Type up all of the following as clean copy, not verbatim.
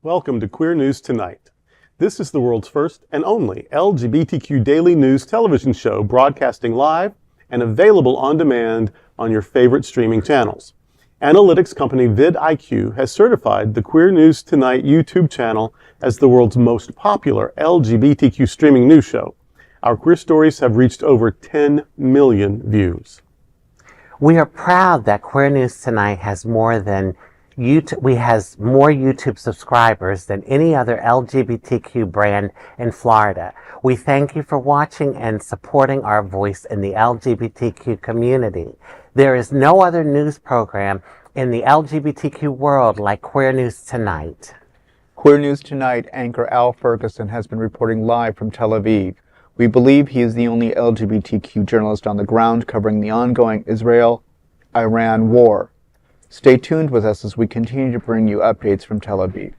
Welcome to Queer News Tonight. This is the world's first and only LGBTQ daily news television show broadcasting live and available on demand on your favorite streaming channels. Analytics company vidIQ has certified the Queer News Tonight YouTube channel as the world's most popular LGBTQ streaming news show. Our queer stories have reached over 10 million views. We are proud that Queer News Tonight has more YouTube subscribers than any other LGBTQ brand in Florida. We thank you for watching and supporting our voice in the LGBTQ community. There is no other news program in the LGBTQ world like Queer News Tonight. Queer News Tonight anchor Al Ferguson has been reporting live from Tel Aviv. We believe he is the only LGBTQ journalist on the ground covering the ongoing Israel-Iran war. Stay tuned with us as we continue to bring you updates from Tel Aviv.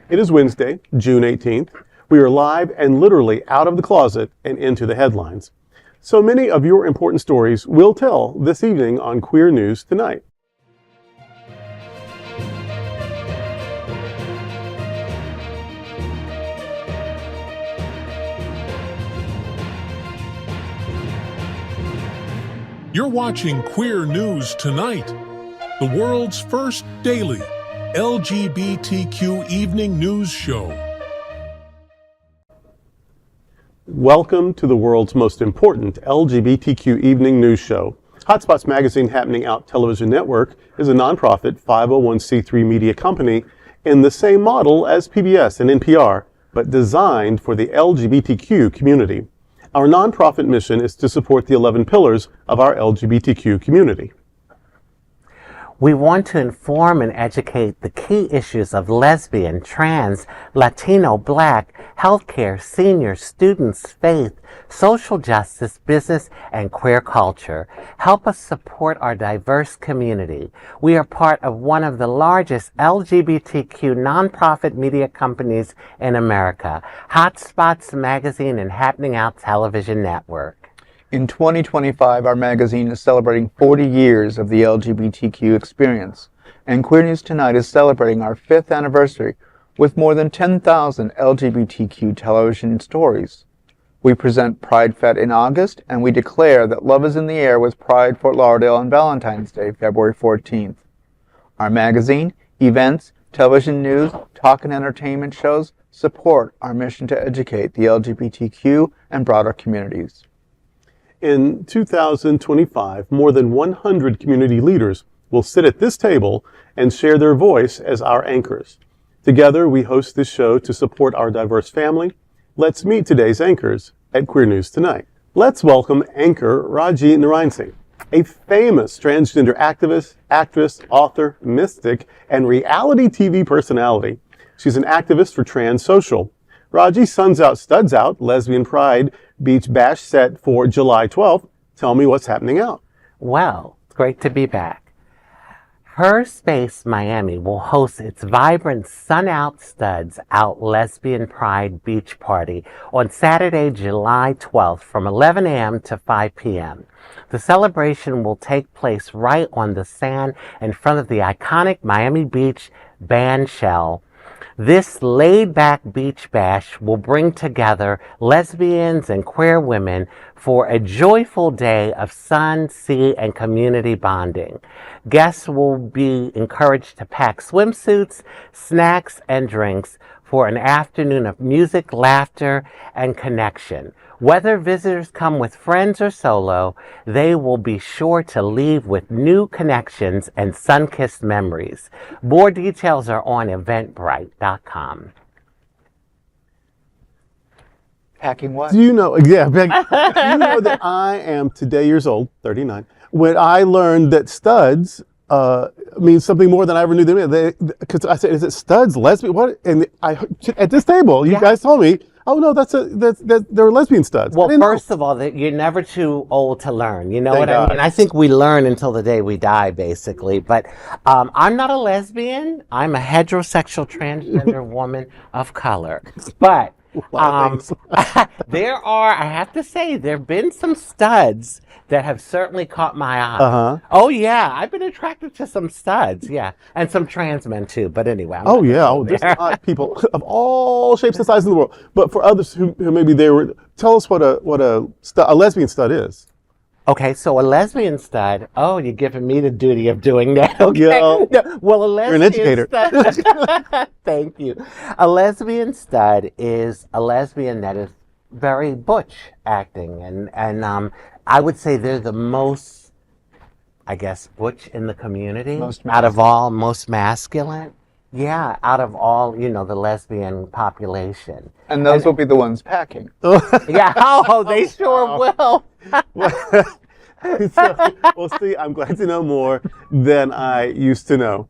It is Wednesday, June 18th. We are live and literally out of the closet and into the headlines. So many of your important stories we'll tell this evening on Queer News Tonight. You're watching Queer News Tonight, the world's first daily LGBTQ evening news show. Welcome to the world's most important LGBTQ evening news show. Hotspots Magazine Happening Out Television Network is a nonprofit 501c3 media company in the same model as PBS and NPR, but designed for the LGBTQ community. Our nonprofit mission is to support the 11 pillars of our LGBTQ community. We want to inform and educate the key issues of lesbian, trans, Latino, Black, healthcare, seniors, students, faith, social justice, business, and queer culture. Help us support our diverse community. We are part of one of the largest LGBTQ nonprofit media companies in America, Hotspots Magazine and Happening Out Television Network. In 2025, our magazine is celebrating 40 years of the LGBTQ experience, and Queer News Tonight is celebrating our 5th anniversary with more than 10,000 LGBTQ television stories. We present Pride Fest in August, and we declare that love is in the air with Pride Fort Lauderdale on Valentine's Day, February 14th. Our magazine, events, television news, talk and entertainment shows support our mission to educate the LGBTQ and broader communities. In 2025, more than 100 community leaders will sit at this table and share their voice as our anchors. Together, we host this show to support our diverse family. Let's meet today's anchors at Queer News Tonight. Let's welcome anchor Rajee Narinesingh, a famous transgender activist, actress, author, mystic, and reality TV personality. She's an activist for Trans Social. Rajee Suns Out, Studs Out, Lesbian Pride Beach Bash set for July 12th. Tell me what's happening out. Well, it's great to be back. Her Space Miami will host its vibrant Sun Out Studs Out Lesbian Pride Beach Party on Saturday, July 12th from 11 a.m. to 5 p.m. The celebration will take place right on the sand in front of the iconic Miami Beach band shell. This laid-back beach bash will bring together lesbians and queer women for a joyful day of sun, sea, and community bonding. Guests will be encouraged to pack swimsuits, snacks, and drinks for an afternoon of music, laughter, and connection. Whether visitors come with friends or solo, they will be sure to leave with new connections and sun-kissed memories. More details are on eventbrite.com. Packing what? Do you know, do you know that I am today years old, 39, when I learned that studs means something more than I ever knew they meant. Because I said, is it studs, lesbian, what? And at this table, you guys told me, oh no, they're lesbian studs. Well, first of all, you're never too old to learn. You know Thank what God. I mean? I think we learn until the day we die, basically. But I'm not a lesbian. I'm a heterosexual transgender woman of color. But There are, I have to say, there have been some studs that have certainly caught my eye. Oh, yeah. I've been attracted to some studs, yeah. And some trans men, too. But anyway. There's not people of all shapes and sizes in the world. But for others who maybe tell us what a lesbian stud is. Okay, so a lesbian stud. Oh, you're giving me the duty of doing that. Okay. Yeah. No, well, a lesbian You're an educator. Stud. Thank you. A lesbian stud is a lesbian that is very butch acting, and I would say they're the most, I guess, butch in the community. Most masculine. Yeah, out of all, the lesbian population. And those will be the ones packing. Yeah, they sure will. Well, see, I'm glad to know more than I used to know.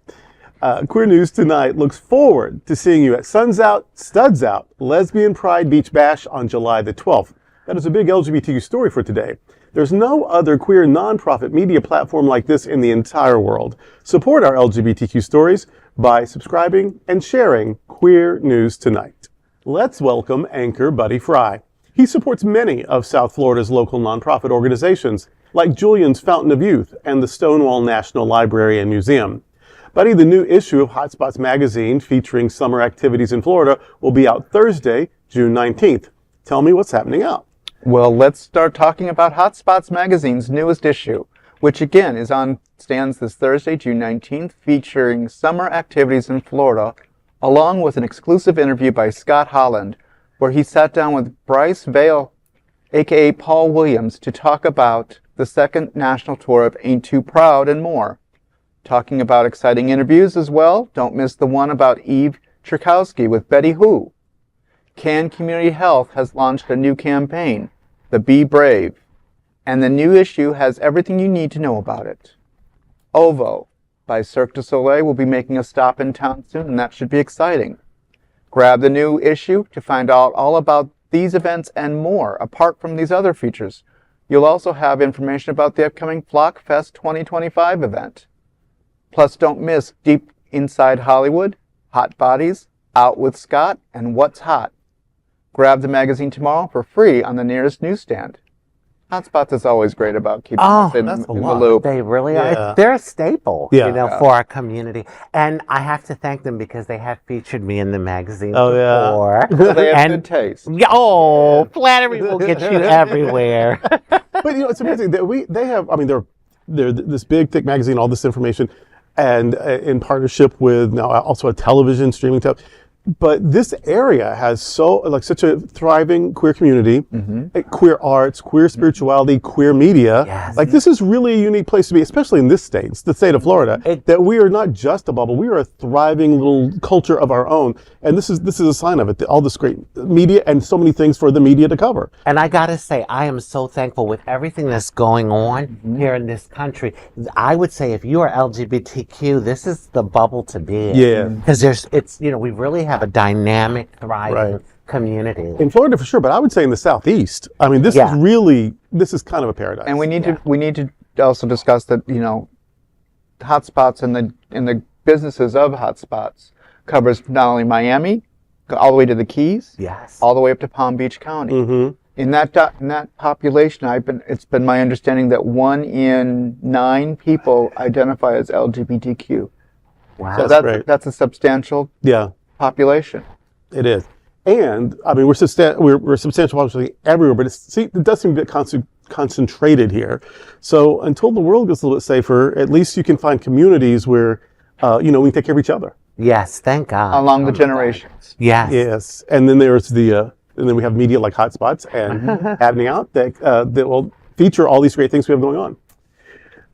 Queer News Tonight looks forward to seeing you at Suns Out, Studs Out, Lesbian Pride Beach Bash on July the 12th. That is a big LGBTQ story for today. There's no other queer nonprofit media platform like this in the entire world. Support our LGBTQ stories by subscribing and sharing Queer News Tonight. Let's welcome anchor Buddy Frey. He supports many of South Florida's local nonprofit organizations, like Julian's Fountain of Youth and the Stonewall National Library and Museum. Buddy, the new issue of Hotspots Magazine featuring summer activities in Florida will be out Thursday, June 19th. Tell me what's happening out. Well, let's start talking about Hotspots Magazine's newest issue, which again stands this Thursday, June 19th, featuring summer activities in Florida, along with an exclusive interview by Scott Holland, where he sat down with Bryce Vale, aka Paul Williams, to talk about the second national tour of Ain't Too Proud and more. Talking about exciting interviews as well, don't miss the one about Eve Tchaikovsky with Betty Who. Can Community Health has launched a new campaign, the Be Brave, and the new issue has everything you need to know about it. OVO by Cirque du Soleil will be making a stop in town soon, and that should be exciting. Grab the new issue to find out all about these events and more, apart from these other features. You'll also have information about the upcoming Flock Fest 2025 event. Plus, don't miss Deep Inside Hollywood, Hot Bodies, Out with Scott, and What's Hot. Grab the magazine tomorrow for free on the nearest newsstand. Hotspots is always great about keeping us in the loop. They really are. Yeah. They're a staple, Yeah. for our community. And I have to thank them because they have featured me in the magazine Oh, yeah. before. They have good taste. Flattery will get you everywhere. But it's amazing that they have. I mean, they're this big, thick magazine, all this information, and in partnership with now also a television streaming. But this area has such a thriving queer community, queer arts, queer spirituality, queer media. Yes. This is really a unique place to be, especially in this state, the state of Florida, that we are not just a bubble. We are a thriving little culture of our own. And this is a sign of it, all this great media and so many things for the media to cover. And I got to say, I am so thankful with everything that's going on here in this country. I would say if you are LGBTQ, this is the bubble to be in. Yeah. Because we really have a dynamic, thriving community. In Florida for sure, but I would say in the Southeast. I mean, this is kind of a paradise. And we need to also discuss that, Hotspots and the businesses of Hotspots covers not only Miami, all the way to the Keys, all the way up to Palm Beach County. Mm-hmm. In that population, it's been my understanding that 1 in 9 people identify as LGBTQ. Wow. So that's a substantial population. It is. And I mean, we're substantial population everywhere, but it does seem a bit concentrated here. So until the world gets a little bit safer, at least you can find communities where we take care of each other. Yes, thank God. Along the generations. Yes. Yes. And then there's and then we have media like Hotspots and happening out that will feature all these great things we have going on.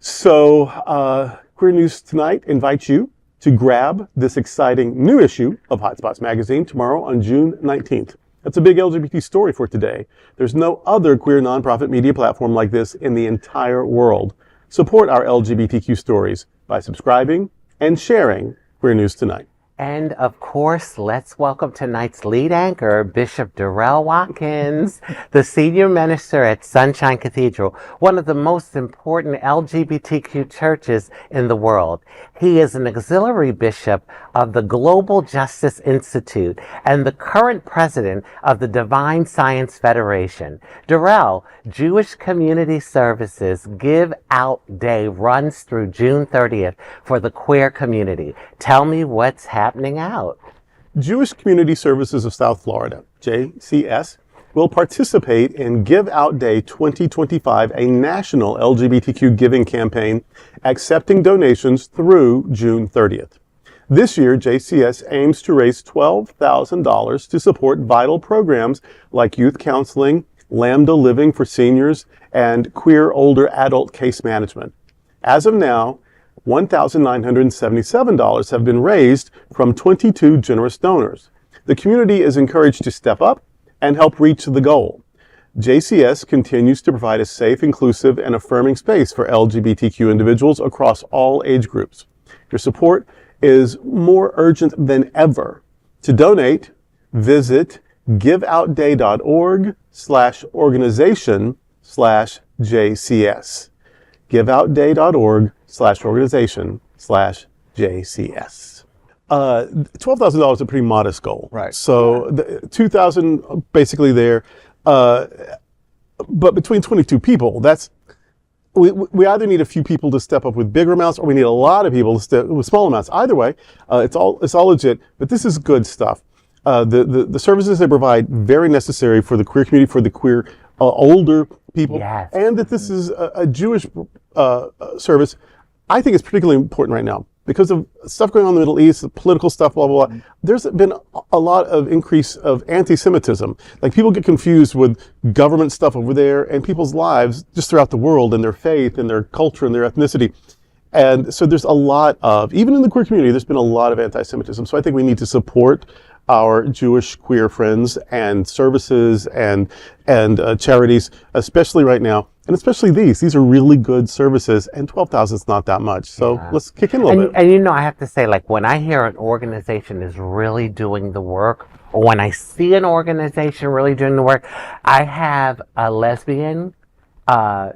So Queer News Tonight invites you to grab this exciting new issue of Hotspots Magazine tomorrow on June 19th. That's a big LGBT story for today. There's no other queer nonprofit media platform like this in the entire world. Support our LGBTQ stories by subscribing and sharing Queer News Tonight. And of course, let's welcome tonight's lead anchor, Bishop Durrell Watkins, the senior minister at Sunshine Cathedral, one of the most important LGBTQ churches in the world. He is an auxiliary bishop of the Global Justice Institute and the current president of the Divine Science Federation. Durrell, Jewish Community Services Give Out Day runs through June 30th for the queer community. Tell me what's happening out. Jewish Community Services of South Florida, JCS, will participate in Give Out Day 2025, a national LGBTQ giving campaign accepting donations through June 30th. This year, JCS aims to raise $12,000 to support vital programs like youth counseling, Lambda living for seniors, and queer older adult case management. As of now, $1,977 have been raised from 22 generous donors. The community is encouraged to step up and help reach the goal. JCS continues to provide a safe, inclusive, and affirming space for LGBTQ individuals across all age groups. Your support is more urgent than ever. To donate, visit giveoutday.org/organization/JCS. giveoutday.org/organization/JCS. $12,000 is a pretty modest goal. Right. So $2,000 basically there. But between 22 people, we either need a few people to step up with bigger amounts, or we need a lot of people to step with small amounts. Either way, it's all legit. But this is good stuff. The services they provide, very necessary for the queer community, for the queer older people, Yes. and that this is a Jewish service. I think it's particularly important right now because of stuff going on in the Middle East, the political stuff, blah, blah, blah. There's been a lot of increase of anti-Semitism. Like, people get confused with government stuff over there and people's lives just throughout the world, and their faith and their culture and their ethnicity. And so there's a lot of, even in the queer community, there's been a lot of anti-Semitism. So I think we need to support our Jewish queer friends and services and charities, especially right now. And especially these are really good services, and 12,000 is not that much. So let's kick in a little bit. And I have to say, like, when I hear an organization is really doing the work, or when I see an organization really doing the work, I have a lesbian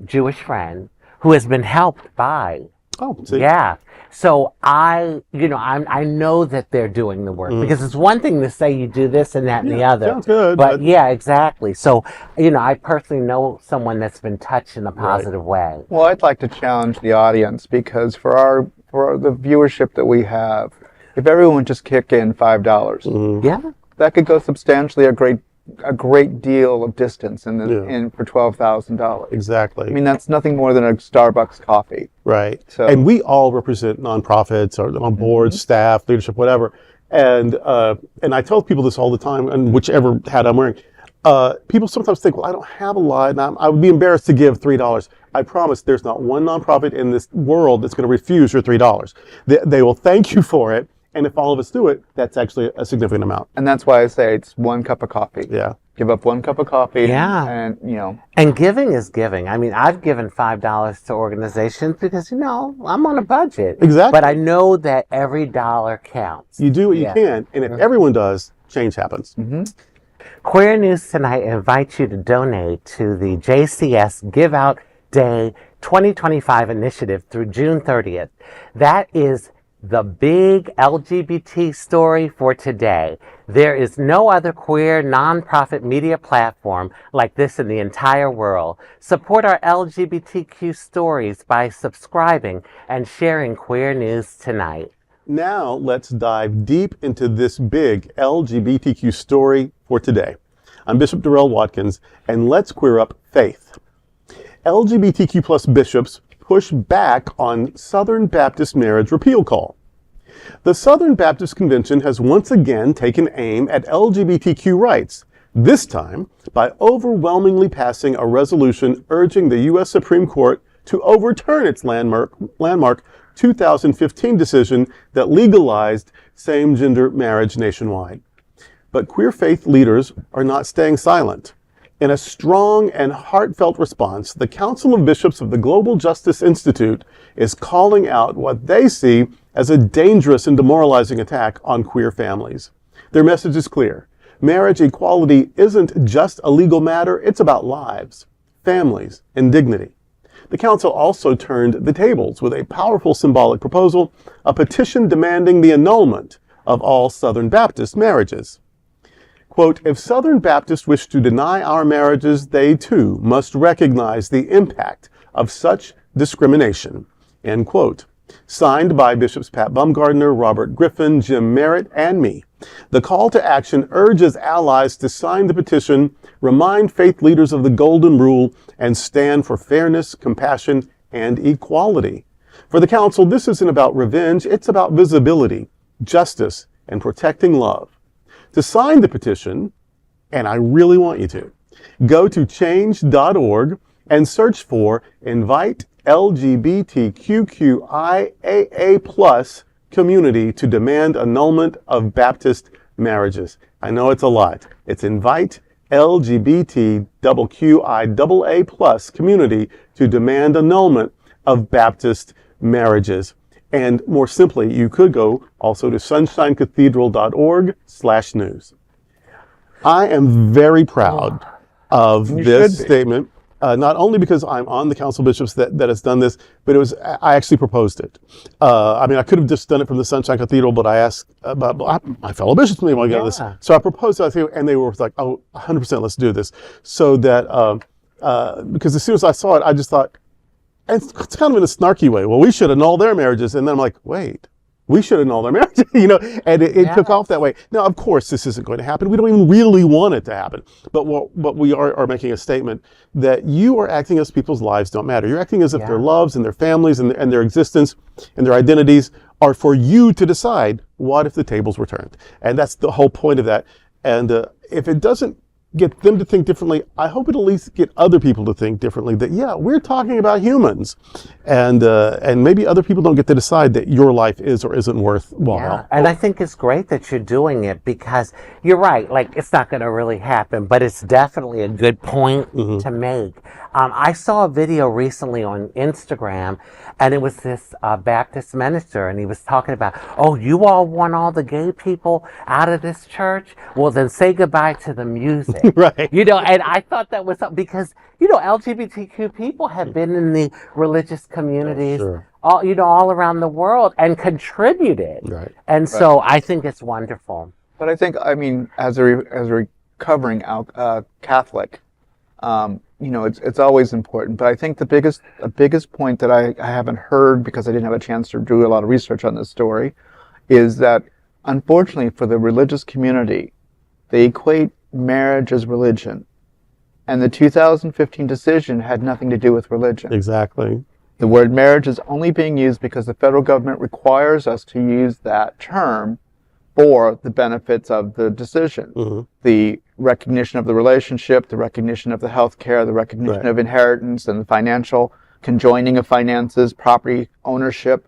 Jewish friend who has been helped by. Oh, see? Yeah. So I know that they're doing the work, because it's one thing to say you do this and that and the other. Sounds good. But yeah, exactly. So, I personally know someone that's been touched in a positive way. Well, I'd like to challenge the audience, because for the viewership that we have, if everyone would just kick in $5, Yeah. that could go substantially a great deal of distance in for $12,000. Exactly. I mean, that's nothing more than a Starbucks coffee. Right. So- and we all represent nonprofits or on boards, staff, leadership, whatever. And I tell people this all the time, and whichever hat I'm wearing. People sometimes think, well, I don't have a lot, and I would be embarrassed to give $3. I promise there's not one nonprofit in this world that's going to refuse your $3. They will thank you for it. And if all of us do it, that's actually a significant amount. And that's why I say it's one cup of coffee. Yeah. Give up one cup of coffee. Yeah. And, And giving is giving. I mean, I've given $5 to organizations because, I'm on a budget. Exactly. But I know that every dollar counts. You do what you can, and if everyone does, change happens. Queer News Tonight invites you to donate to the JCS Give Out Day 2025 initiative through June 30th. That is the big LGBT story for today. There is no other queer nonprofit media platform like this in the entire world. Support our LGBTQ stories by subscribing and sharing Queer News Tonight. Now let's dive deep into this big LGBTQ story for today. I'm Bishop Durrell Watkins, and let's queer up faith. LGBTQ plus bishops push back on Southern Baptist marriage repeal call. The Southern Baptist Convention has once again taken aim at LGBTQ rights, this time by overwhelmingly passing a resolution urging the U.S. Supreme Court to overturn its landmark 2015 decision that legalized same-gender marriage nationwide. But queer faith leaders are not staying silent. In a strong and heartfelt response, the Council of Bishops of the Global Justice Institute is calling out what they see as a dangerous and demoralizing attack on queer families. Their message is clear. Marriage equality isn't just a legal matter, it's about lives, families, and dignity. The council also turned the tables with a powerful symbolic proposal, a petition demanding the annulment of all Southern Baptist marriages. Quote, if Southern Baptists wish to deny our marriages, they too must recognize the impact of such discrimination. End quote. Signed by Bishops Pat Bumgardner, Robert Griffin, Jim Merritt, and me. The call to action urges allies to sign the petition, remind faith leaders of the Golden Rule, and stand for fairness, compassion, and equality. For the council, this isn't about revenge, it's about visibility, justice, and protecting love. To sign the petition, and I really want you to, go to change.org and search for Invite LGBTQIAA+ community to demand annulment of Baptist marriages. I know it's a lot. It's Invite LGBTQIAA+ community to demand annulment of Baptist marriages. And more simply, you could go also to sunshinecathedral.org/news. I am very proud of this statement. Not only because I'm on the Council of Bishops that has done this, but I actually proposed it. I mean, I could have just done it from the Sunshine Cathedral, but I asked my fellow bishops may want to get this. So I proposed it, and they were like, oh, 100%, let's do this. So that, because as soon as I saw it, I just thought, and it's kind of in a snarky way, well, we should annul their marriages. And then I'm like, wait, we should annul their marriages, and it took off that way. Now, of course, this isn't going to happen. We don't even really want it to happen. But what we are making a statement that you are acting as people's lives don't matter. You're acting as if their loves and their families and their existence and their identities are for you to decide. What if the tables were turned? And that's the whole point of that. And if it doesn't get them to think differently, I hope it'll at least get other people to think differently, that we're talking about humans, and maybe other people don't get to decide that your life is or isn't worthwhile. Yeah. And I think it's great that you're doing it, because you're right, like, it's not going to really happen, but it's definitely a good point to make. I saw a video recently on Instagram, and it was this Baptist minister, and he was talking about, oh, you all want all the gay people out of this church? Well, then say goodbye to the music. Right. And I thought that was because, LGBTQ people have been in the religious communities all around the world and contributed. Right. And so I think it's wonderful. But I think, as a recovering Catholic, it's always important. But I think the biggest point that I haven't heard, because I didn't have a chance to do a lot of research on this story, is that unfortunately for the religious community, they equate marriage as religion. And the 2015 decision had nothing to do with religion. Exactly. The word marriage is only being used because the federal government requires us to use that term for the benefits of the decision. The recognition of the relationship, the recognition of the health care, the recognition of inheritance and the financial conjoining of finances, property ownership,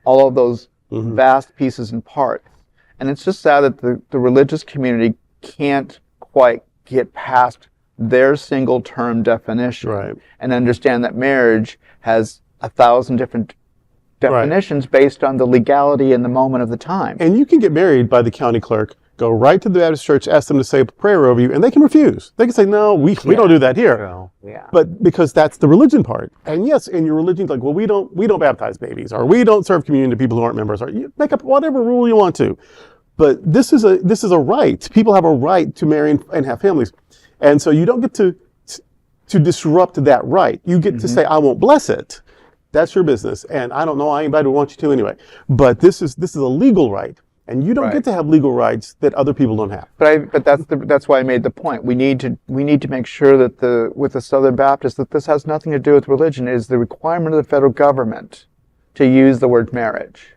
all of those vast pieces and parts. And it's just sad that the religious community can't quite get past their single term definition and understand that marriage has 1,000 different definitions based on the legality in the moment of the time. And you can get married by the county clerk, go right to the Baptist church, ask them to say a prayer over you, and they can refuse. They can say, no, we don't do that here. True. Yeah. But because that's the religion part. And yes, in your religion, like, well, we don't baptize babies, or we don't serve communion to people who aren't members, or you make up whatever rule you want to. But this is a right. People have a right to marry and have families. And so you don't get to disrupt that right. You get to say, I won't bless it. That's your business. And I don't know anybody who wants you to anyway. But this is a legal right. And you don't get to have legal rights that other people don't have. But that's why I made the point. We need to make sure that with the Southern Baptists, that this has nothing to do with religion. It is the requirement of the federal government to use the word marriage.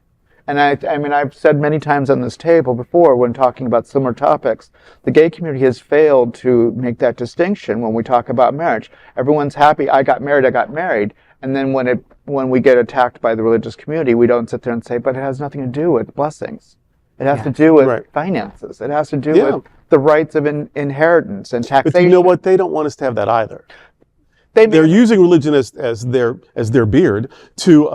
And I've said many times on this table before, when talking about similar topics, the gay community has failed to make that distinction when we talk about marriage. Everyone's happy, I got married. And then when we get attacked by the religious community, we don't sit there and say, but it has nothing to do with blessings. It has to do with finances. It has to do with the rights of inheritance and taxation. But you know what? They don't want us to have that either. they're using religion as their beard to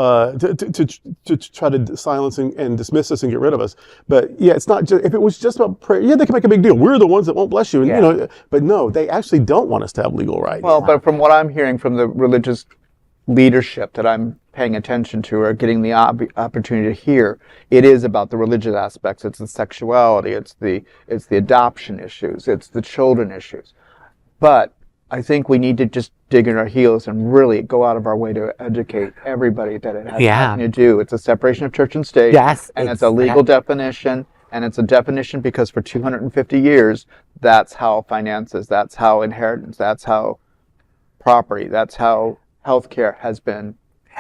try to silence and dismiss us and get rid of us. But yeah, it's not just, if it was just about prayer, yeah, they can make a big deal. We're the ones that won't bless you, and you know. But no, they actually don't want us to have legal rights. Well, but from what I'm hearing from the religious leadership that I'm paying attention to or getting the opportunity to hear, it is about the religious aspects. It's the sexuality, it's the adoption issues, it's the children issues. But I think we need to just dig in our heels and really go out of our way to educate everybody that it has nothing to do. It's a separation of church and state. Yes, and it's a legal definition. And it's a definition because for 250 years, that's how finances, that's how inheritance, that's how property, that's how healthcare has been.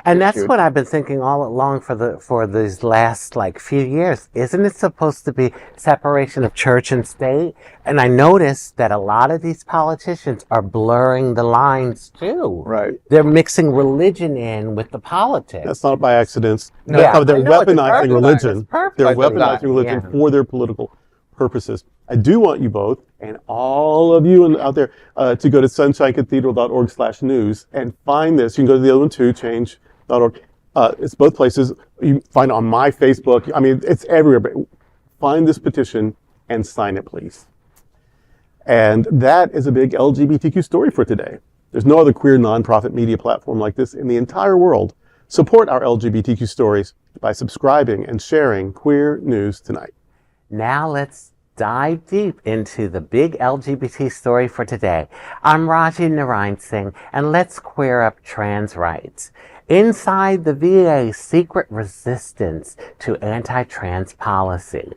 And that's what I've been thinking all along for these last few years. Isn't it supposed to be separation of church and state? And I noticed that a lot of these politicians are blurring the lines too. Right. They're mixing religion in with the politics. That's not by accident. No, they're weaponizing religion. They're weaponizing religion for their political purposes. I do want you both, and all of you out there, to go to sunshinecathedral.org/news and find this. You can go to the other one too, change.org. It's both places. You find it on my Facebook. I mean, it's everywhere. But find this petition and sign it, please. And that is a big LGBTQ story for today. There's no other queer nonprofit media platform like this in the entire world. Support our LGBTQ stories by subscribing and sharing Queer News Tonight. Now let's dive deep into the big LGBT story for today. I'm Rajee Narinesingh, and let's queer up trans rights. Inside the VA's secret resistance to anti-trans policy.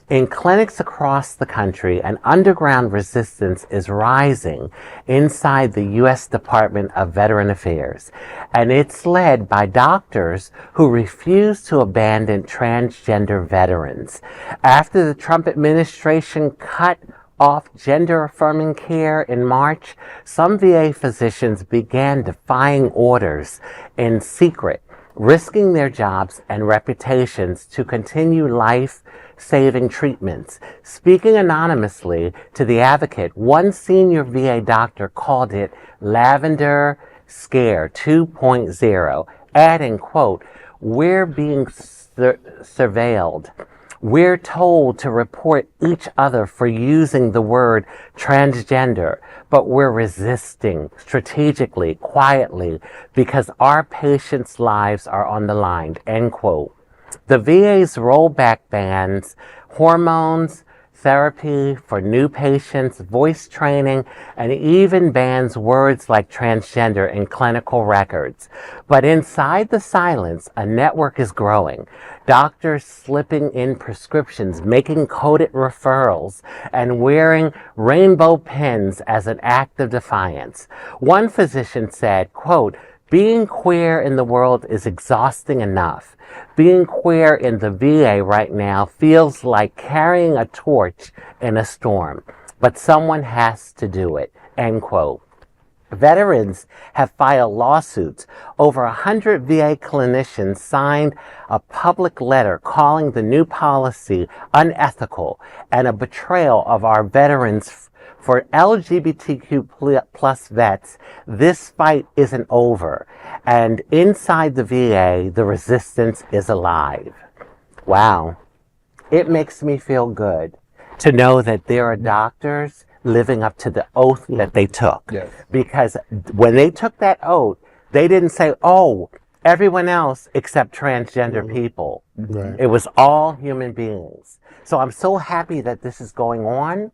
In clinics across the country, an underground resistance is rising inside the U.S. Department of Veteran Affairs, and it's led by doctors who refuse to abandon transgender veterans. After the Trump administration cut off gender-affirming care in March, some VA physicians began defying orders in secret, risking their jobs and reputations to continue life-saving treatments. Speaking anonymously to The Advocate, one senior VA doctor called it Lavender Scare 2.0, adding, quote, "We're being surveilled. We're told to report each other for using the word transgender, but we're resisting strategically, quietly, because our patients' lives are on the line," end quote. The VA's rollback bans hormones, therapy for new patients, voice training, and even bans words like transgender in clinical records. But inside the silence, a network is growing. Doctors slipping in prescriptions, making coded referrals, and wearing rainbow pins as an act of defiance. One physician said, quote, "Being queer in the world is exhausting enough. Being queer in the VA right now feels like carrying a torch in a storm, but someone has to do it," end quote. Veterans have filed lawsuits. Over 100 VA clinicians signed a public letter calling the new policy unethical and a betrayal of our veterans. For LGBTQ plus vets, this fight isn't over. And inside the VA, the resistance is alive. Wow. It makes me feel good to know that there are doctors living up to the oath that they took. Yes. Because when they took that oath, they didn't say, oh, everyone else except transgender people. Right. It was all human beings. So I'm so happy that this is going on.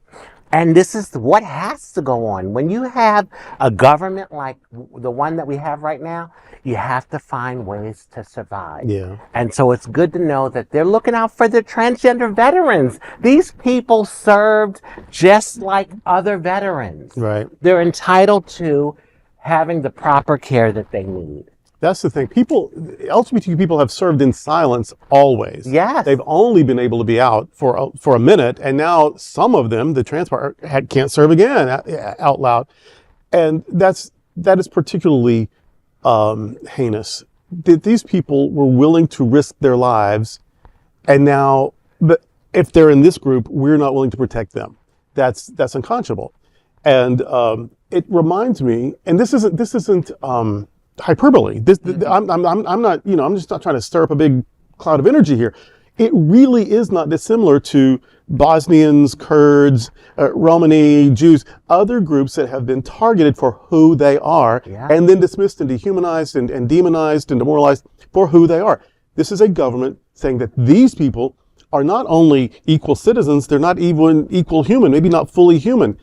And this is what has to go on. When you have a government like the one that we have right now, you have to find ways to survive. Yeah. And so it's good to know that they're looking out for the transgender veterans. These people served just like other veterans. Right. They're entitled to having the proper care that they need. That's the thing. LGBTQ people have served in silence always. Yes. They've only been able to be out for a minute, and now some of them, the trans part, can't serve again out loud, and that is particularly heinous. That these people were willing to risk their lives, and now, but if they're in this group, we're not willing to protect them. That's unconscionable, and it reminds me, and this isn't hyperbole. I'm not, I'm just not trying to stir up a big cloud of energy here. It really is not dissimilar to Bosnians, Kurds, Romani, Jews, other groups that have been targeted for who they are, and then dismissed and dehumanized and demonized and demoralized for who they are. This is a government saying that these people are not only equal citizens, they're not even equal human, maybe not fully human.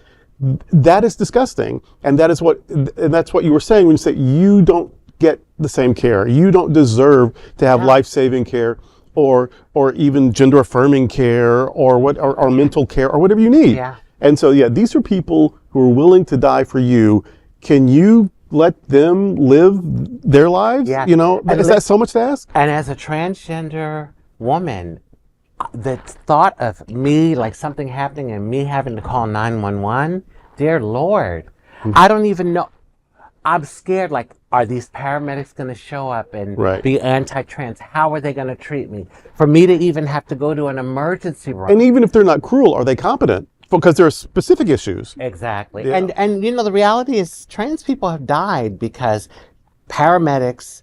That is disgusting, and that's what you were saying when you say you don't get the same care, you don't deserve to have life-saving care, or even gender-affirming care, or mental care, or whatever you need. Yeah. And so, these are people who are willing to die for you. Can you let them live their lives? Yeah. Is that so much to ask? And as a transgender woman, the thought of me, like something happening and me having to call 911, dear Lord, I don't even know. I'm scared, like, are these paramedics going to show up and be anti-trans? How are they going to treat me? For me to even have to go to an emergency room. And even if they're not cruel, are they competent? Because there are specific issues. Exactly. Yeah. And the reality is trans people have died because paramedics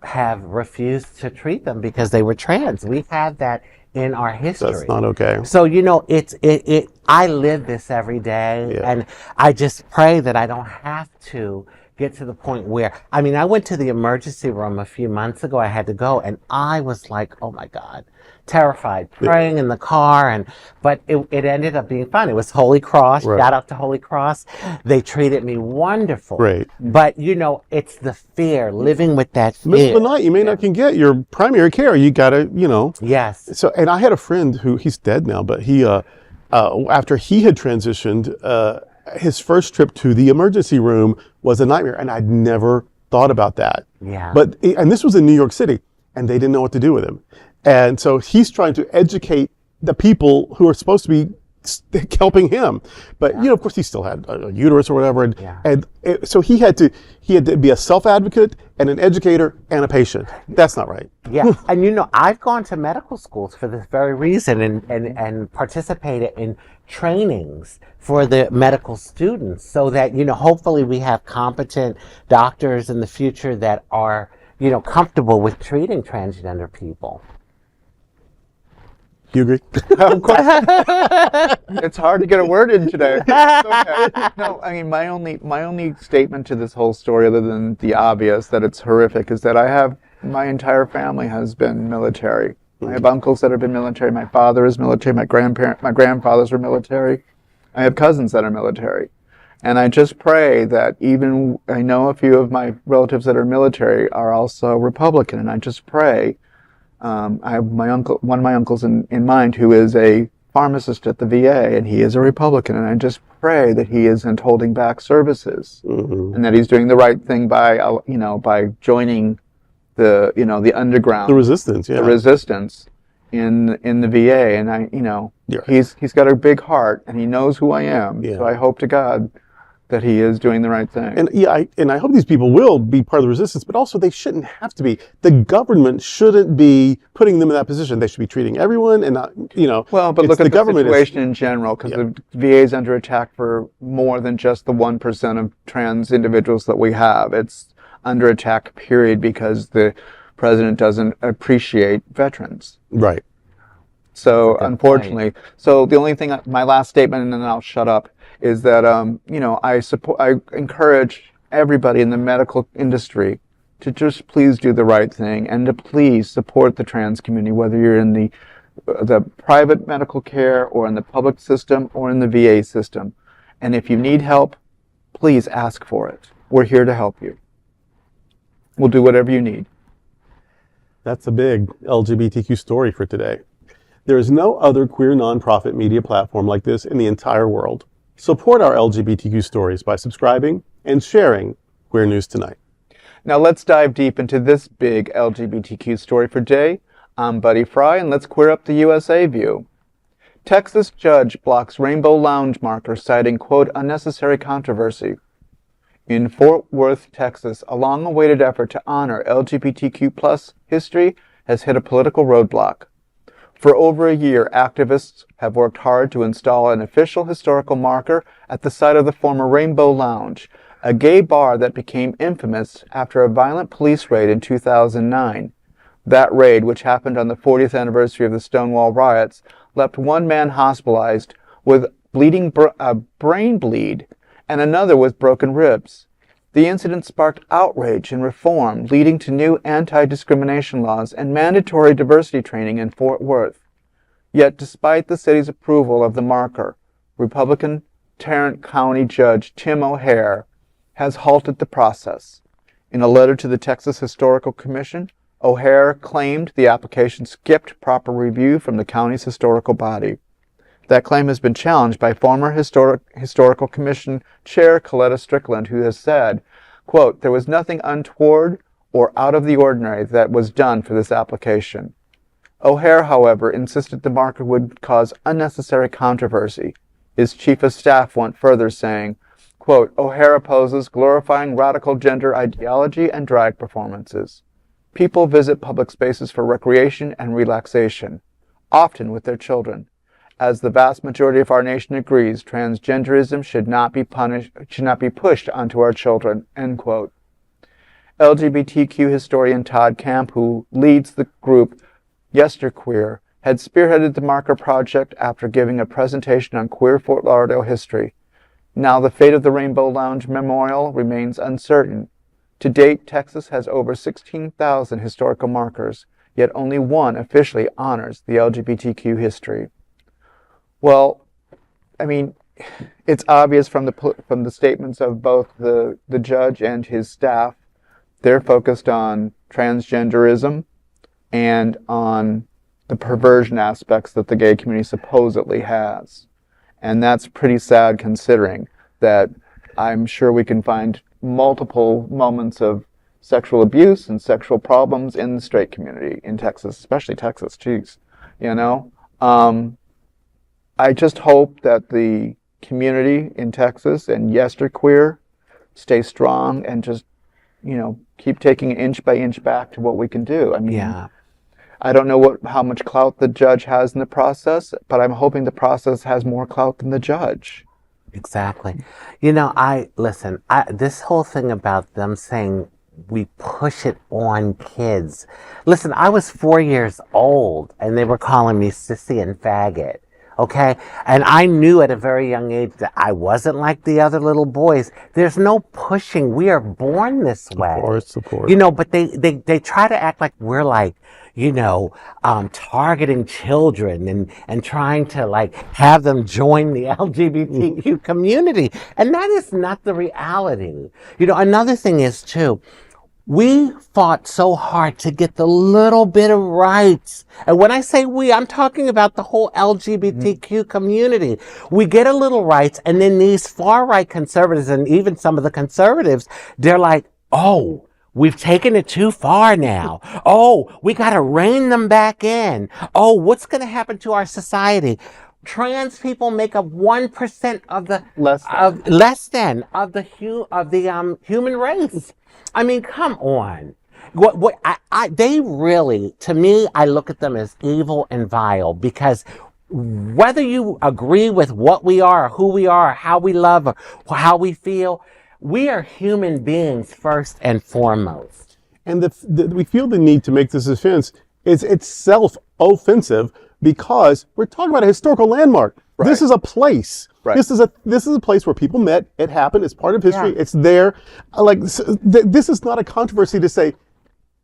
have refused to treat them because they were trans. We've had that in our history. That's not okay. So, I live this every day, and I just pray that I don't have to get to the point where, I went to the emergency room a few months ago. I had to go, and I was like, oh my God, terrified, praying in the car, but it ended up being fun. It was Holy Cross. Shout out to Holy Cross. They treated me wonderful. Right. But it's the fear, living with that fear. Middle of the night, you may not can get your primary care. You gotta, Yes. So, and I had a friend who, he's dead now, but he, after he had transitioned, his first trip to the emergency room was a nightmare, and I'd never thought about that. Yeah. And this was in New York City, and they didn't know what to do with him. And so he's trying to educate the people who are supposed to be helping him. But, of course, he still had a uterus or whatever. So he had to be a self-advocate and an educator and a patient. That's not right. Yeah. And, I've gone to medical schools for this very reason and participated in trainings for the medical students so that, hopefully we have competent doctors in the future that are, comfortable with treating transgender people. You agree? Of course. It's hard to get a word in today. Okay. No, my only statement to this whole story, other than the obvious that it's horrific, is that my entire family has been military. I have uncles that have been military. My father is military. My grandfathers were military. I have cousins that are military. And I just pray that I know a few of my relatives that are military are also Republican, and I just pray. I have one of my uncles in mind who is a pharmacist at the VA, and he is a Republican, and I just pray that he isn't holding back services, and that he's doing the right thing by joining the underground, the resistance in the VA, and he's got a big heart, and he knows who I am, so I hope to God that he is doing the right thing. And I hope these people will be part of the resistance, but also they shouldn't have to be. The government shouldn't be putting them in that position. They should be treating everyone and not, Well, but look at the situation in general, because the VA is under attack for more than just the 1% of trans individuals that we have. It's under attack, period, because the president doesn't appreciate veterans. Right. So, unfortunately, so the only thing, my last statement, and then I'll shut up, is that I encourage everybody in the medical industry to just please do the right thing and to please support the trans community, whether you're in the private medical care or in the public system or in the VA system. And if you need help, please ask for it. We're here to help you. We'll do whatever you need. That's a big LGBTQ story for today. There is no other queer nonprofit media platform like this in the entire world. Support our LGBTQ stories by subscribing and sharing Queer News Tonight. Now let's dive deep into this big LGBTQ story for today. I'm Buddy Frey, and let's queer up the USA view. Texas judge blocks Rainbow Lounge marker citing, quote, unnecessary controversy. In Fort Worth, Texas, a long-awaited effort to honor LGBTQ+ history has hit a political roadblock. For over a year, activists have worked hard to install an official historical marker at the site of the former Rainbow Lounge, a gay bar that became infamous after a violent police raid in 2009. That raid, which happened on the 40th anniversary of the Stonewall riots, left one man hospitalized with brain bleed and another with broken ribs. The incident sparked outrage and reform, leading to new anti-discrimination laws and mandatory diversity training in Fort Worth. Yet, despite the city's approval of the marker, Republican Tarrant County Judge Tim O'Hare has halted the process. In a letter to the Texas Historical Commission, O'Hare claimed the application skipped proper review from the county's historical body. That claim has been challenged by former Historical Commission Chair Coletta Strickland, who has said, quote, "There was nothing untoward or out of the ordinary that was done for this application." O'Hare, however, insisted the marker would cause unnecessary controversy. His chief of staff went further, saying, quote, "O'Hare opposes glorifying radical gender ideology and drag performances. People visit public spaces for recreation and relaxation, often with their children. As the vast majority of our nation agrees, transgenderism should not be pushed onto our children," end quote. LGBTQ historian Todd Camp, who leads the group Yesterqueer, had spearheaded the marker project after giving a presentation on queer Fort Lauderdale history. Now the fate of the Rainbow Lounge Memorial remains uncertain. To date, Texas has over 16,000 historical markers, yet only one officially honors the LGBTQ history. Well, I mean, it's obvious from the statements of both the judge and his staff, they're focused on transgenderism and on the perversion aspects that the gay community supposedly has. And that's pretty sad, considering that I'm sure we can find multiple moments of sexual abuse and sexual problems in the straight community in Texas, especially Texas, geez, you know? I just hope that the community in Texas and Yesterqueer stay strong and just, you know, keep taking it inch by inch back to what we can do. I mean, Yeah. I don't know how much clout the judge has in the process, but I'm hoping the process has more clout than the judge. Exactly. You know, this whole thing about them saying we push it on kids. Listen, I was 4 years old and they were calling me sissy and faggot. Okay? And I knew at a very young age that I wasn't like the other little boys. There's no pushing. We are born this way. Of course. You know, but they try to act like we're like, you know, targeting children and trying to like have them join the LGBTQ community. And that is not the reality. You know, another thing is too, we fought so hard to get the little bit of rights. And when I say we, I'm talking about the whole LGBTQ community. We get a little rights, and then these far-right conservatives, and even some of the conservatives, they're like, oh, we've taken it too far now. Oh, we got to rein them back in. Oh, what's going to happen to our society? Trans people make up 1% of the human race. I mean, come on. They really, to me, I look at them as evil and vile, because whether you agree with what we are, who we are, how we love, or how we feel, we are human beings first and foremost. And we feel the need to make this defense. It's self-offensive because we're talking about a historical landmark. Right. This is a place. Right. This is a place where people met. It happened. It's part of history. Yeah. It's there. This is not a controversy to say,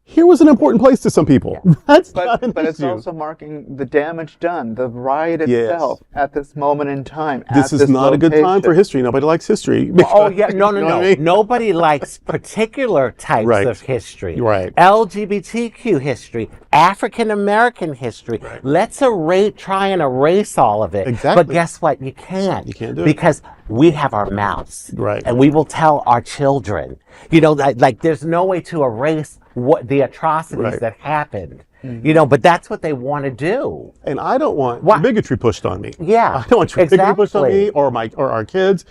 here was an important place to some people. Yeah. But it's also marking the damage done, the riot itself at this moment in time. This is not a good time for history. Nobody likes history. No. You know what I mean? Nobody likes particular types of history. Right. LGBTQ history, African American history. Right. Let's try and erase all of it. Exactly. But guess what? You can't. You can't do it. Because we have our mouths. Right. And we will tell our children. You know, like there's no way to erase what the atrocities that happened. Mm-hmm. You know, but that's what they want to do. And I don't want bigotry pushed on me. Yeah. I don't want bigotry pushed on me or our kids.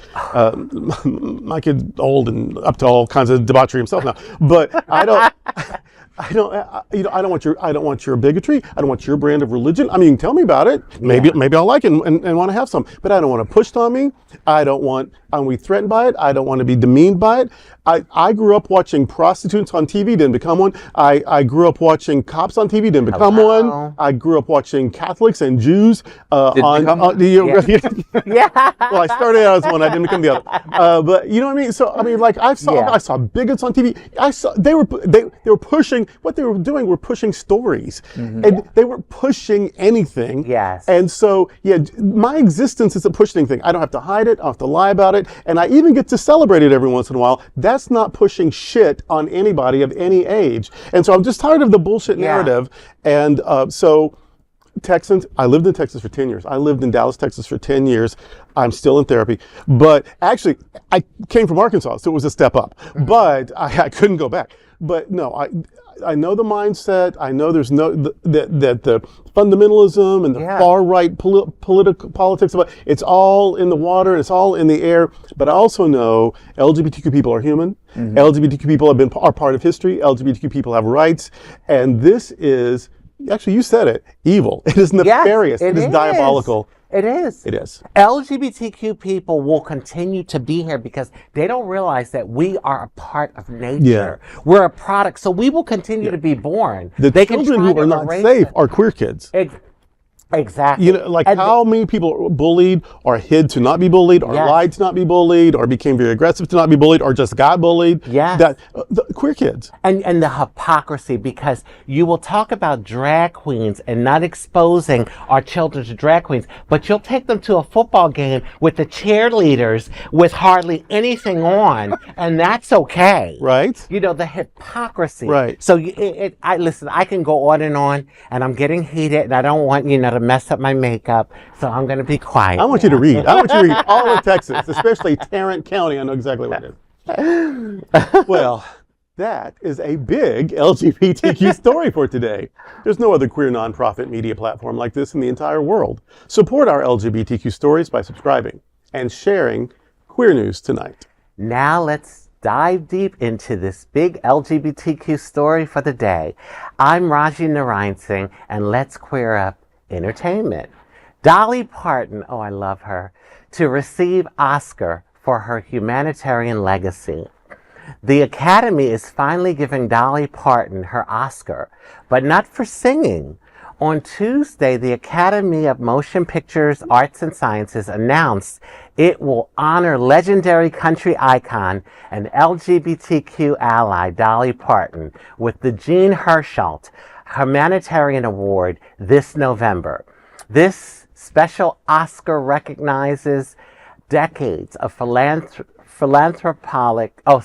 My kid's old and up to all kinds of debauchery himself now. But I don't I don't, I don't want your bigotry. I don't want your brand of religion. I mean, tell me about it. Maybe I'll like it and want to have some, but I don't want it pushed on me. I don't want to be threatened by it. I don't want to be demeaned by it. I grew up watching prostitutes on TV, didn't become one. I grew up watching cops on TV, didn't become one. I grew up watching Catholics and Jews Yeah. Well, I started out as one. I didn't become the other. But you know what I mean. So I mean, like I saw bigots on TV. They were pushing what they were doing. Were pushing stories, and they were pushing anything. Yes. And so my existence is a pushing thing. I don't have to hide it. I don't have to lie about it, and I even get to celebrate it every once in a while. That's not pushing shit on anybody of any age. And so I'm just tired of the bullshit narrative. And so Texans, I lived in Texas for 10 years. I lived in Dallas, Texas for 10 years. I'm still in therapy. But actually, I came from Arkansas, so it was a step up. But I couldn't go back. But no, I know the mindset. I know there's that the fundamentalism and the far right politics, it's all in the water, it's all in the air. But I also know LGBTQ people are human. LGBTQ people are part of history. LGBTQ people have rights, and this is actually, you said it, evil. It is nefarious. It is diabolical. It is. It is. LGBTQ people will continue to be here because they don't realize that we are a part of nature. Yeah. We're a product, so we will continue to be born. The children who are not safe are queer kids. Exactly. You know, like how many people are bullied or hid to not be bullied or lied to not be bullied or became very aggressive to not be bullied or just got bullied. Yes. The queer kids. And the hypocrisy, because you will talk about drag queens and not exposing our children to drag queens, but you'll take them to a football game with the cheerleaders with hardly anything on, and that's okay. Right. You know, the hypocrisy. Right. So listen, I can go on, and I'm getting heated, and I don't want, to mess up my makeup, so I'm going to be quiet. I want you to read. I want you to read all of Texas, especially Tarrant County. I know exactly what it is. Well, that is a big LGBTQ story for today. There's no other queer nonprofit media platform like this in the entire world. Support our LGBTQ stories by subscribing and sharing Queer News Tonight. Now let's dive deep into this big LGBTQ story for the day. I'm Rajee Narinesingh, and let's queer up entertainment. Dolly Parton, oh, I love her, to receive Oscar for her humanitarian legacy. The Academy is finally giving Dolly Parton her Oscar, but not for singing. On Tuesday, the Academy of Motion Pictures, Arts and Sciences announced it will honor legendary country icon and LGBTQ ally Dolly Parton with the Jean Hersholt Humanitarian Award this November. This special Oscar recognizes decades of philanthropic, oh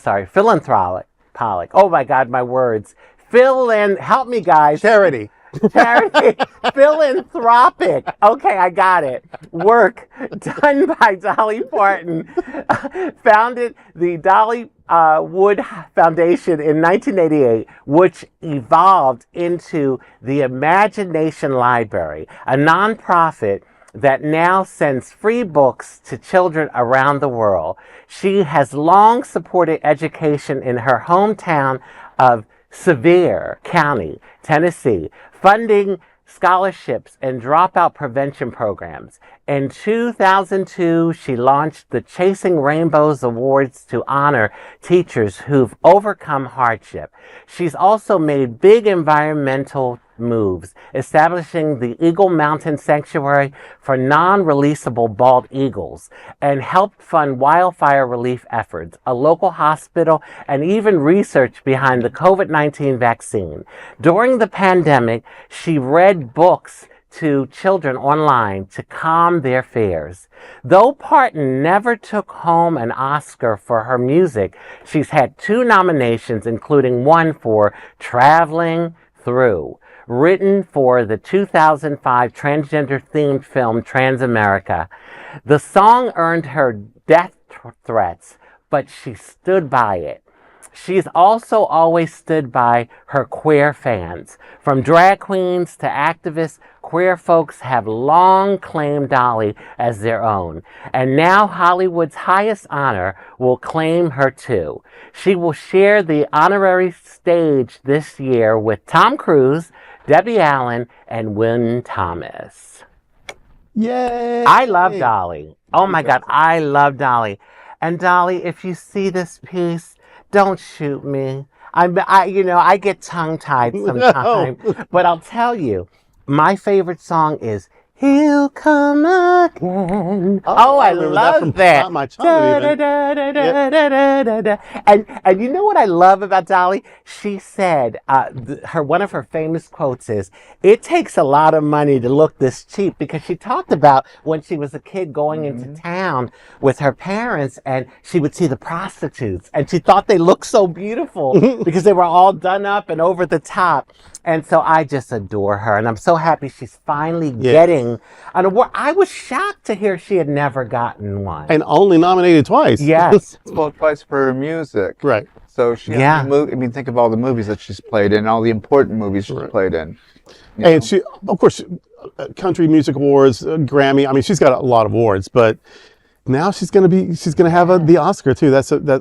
my God, my words. Help me guys. Charity. Philanthropic. Okay, I got it. Work done by Dolly Parton founded the Dolly Wood Foundation in 1988, which evolved into the Imagination Library, a nonprofit that now sends free books to children around the world. She has long supported education in her hometown of Sevier County, Tennessee, funding scholarships and dropout prevention programs. In 2002, she launched the Chasing Rainbows Awards to honor teachers who've overcome hardship. She's also made big environmental moves, establishing the Eagle Mountain Sanctuary for non-releasable bald eagles, and helped fund wildfire relief efforts, a local hospital, and even research behind the COVID-19 vaccine. During the pandemic, she read books to children online to calm their fears. Though Parton never took home an Oscar for her music, she's had 2 nominations, including one for Traveling Through, written for the 2005 transgender-themed film Transamerica. The song earned her death threats, but she stood by it. She's also always stood by her queer fans. From drag queens to activists, Queer folks have long claimed Dolly as their own, and now Hollywood's highest honor will claim her too. She will share the honorary stage this year with Tom Cruise, Debbie Allen, and Wynn Thomas. Yay! I love Dolly. Oh my God, I love Dolly. And Dolly, if you see this piece, don't shoot me. I get tongue-tied sometimes. But I'll tell you, my favorite song is "He'll Come Again." Oh, I love that. My childhood even. And you know what I love about Dolly? She said, one of her famous quotes is, "It takes a lot of money to look this cheap," because she talked about when she was a kid going into town with her parents, and she would see the prostitutes, and she thought they looked so beautiful because they were all done up and over the top. And so I just adore her, and I'm so happy she's finally getting an award. I was shocked to hear she had never gotten one. And only nominated twice. Yes. Well, twice for her music. Right. So she, think of all the movies that she's played in, all the important movies she's played in. And she, of course, Country Music Awards, Grammy. I mean, she's got a lot of awards, but now she's gonna have the Oscar too.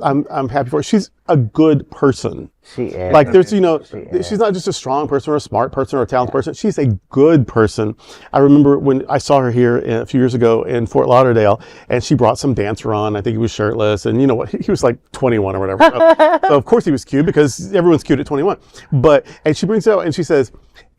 I'm happy for her. She's a good person. She is. Like she's not just a strong person or a smart person or a talented person. She's a good person. I remember when I saw her here a few years ago in Fort Lauderdale, and she brought some dancer on. I think he was shirtless, and you know what? He was like 21 or whatever. So of course he was cute, because everyone's cute at 21. And she brings it out and she says,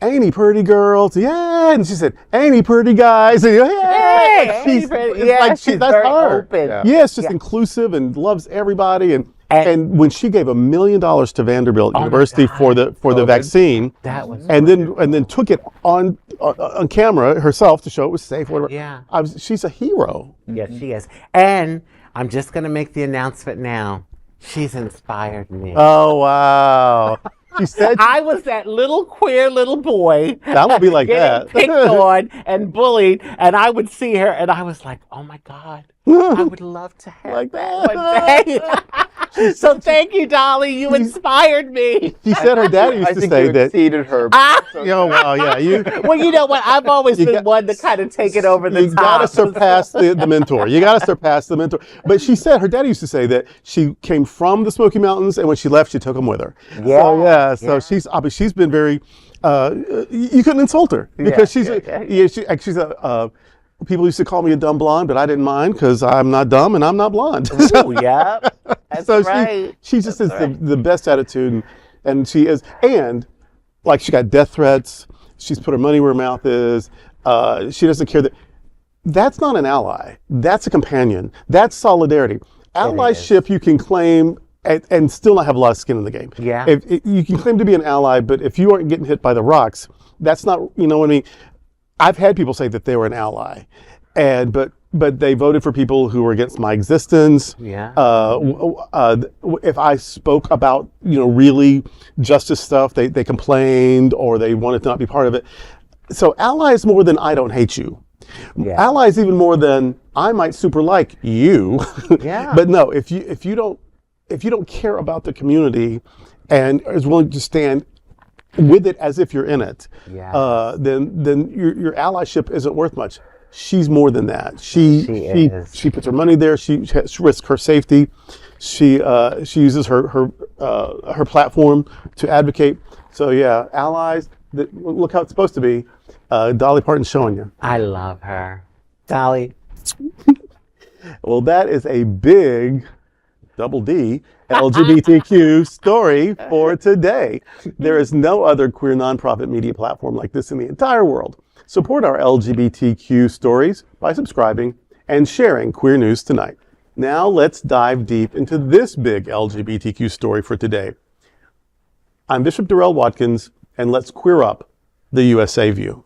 "Ain't he pretty girls? Yeah." And she said, "Ain't he pretty guys?" And, yeah. She's That's very her. open. Yeah, it's just inclusive and loves everybody. And when she gave $1 million to Vanderbilt University for the vaccine, that was and then took it on camera herself to show it was safe. Whatever. Yeah. She's a hero. Yes, she is. And I'm just going to make the announcement now. She's inspired me. Oh wow. She said I was that little queer little boy. That would be like that. Picked on and bullied, and I would see her, and I was like, "Oh my God, I would love to have like that one day." So thank you, Dolly. You inspired me. She said her daddy used to say that. Exceeded her. Oh wow, yeah. Well, you know what? I've always been one to kind of take it over the top. You gotta surpass the mentor. You gotta surpass the mentor. But she said her daddy used to say that she came from the Smoky Mountains, and when she left, she took them with her. Yeah. So she's been very. You couldn't insult her because she's people used to call me a dumb blonde, but I didn't mind because I'm not dumb and I'm not blonde. Ooh, yeah. That's right. She just has the best attitude, and she is, and like she got death threats. She's put her money where her mouth is. She doesn't care that's not an ally. That's a companion. That's solidarity. Allyship you can claim and still not have a lot of skin in the game. Yeah. If you can claim to be an ally, but if you aren't getting hit by the rocks, that's not, you know what I mean? I've had people say that they were an ally, but they voted for people who were against my existence. Yeah. If I spoke about, really justice stuff, they complained or they wanted to not be part of it. So allies more than I don't hate you. Yeah. Allies even more than I might super like you. Yeah. But no, if you don't care about the community and is willing to stand with it as if you're in it, then your allyship isn't worth much. She's more than that. She puts her money there. She risks her safety. She uses her platform to advocate. So yeah, allies. Look how it's supposed to be. Dolly Parton's showing you. I love her, Dolly. Well, that is a big double D LGBTQ story for today. There is no other queer nonprofit media platform like this in the entire world. Support our LGBTQ stories by subscribing and sharing Queer News Tonight. Now let's dive deep into this big LGBTQ story for today. I'm Bishop Durrell Watkins, and let's queer up the USA view.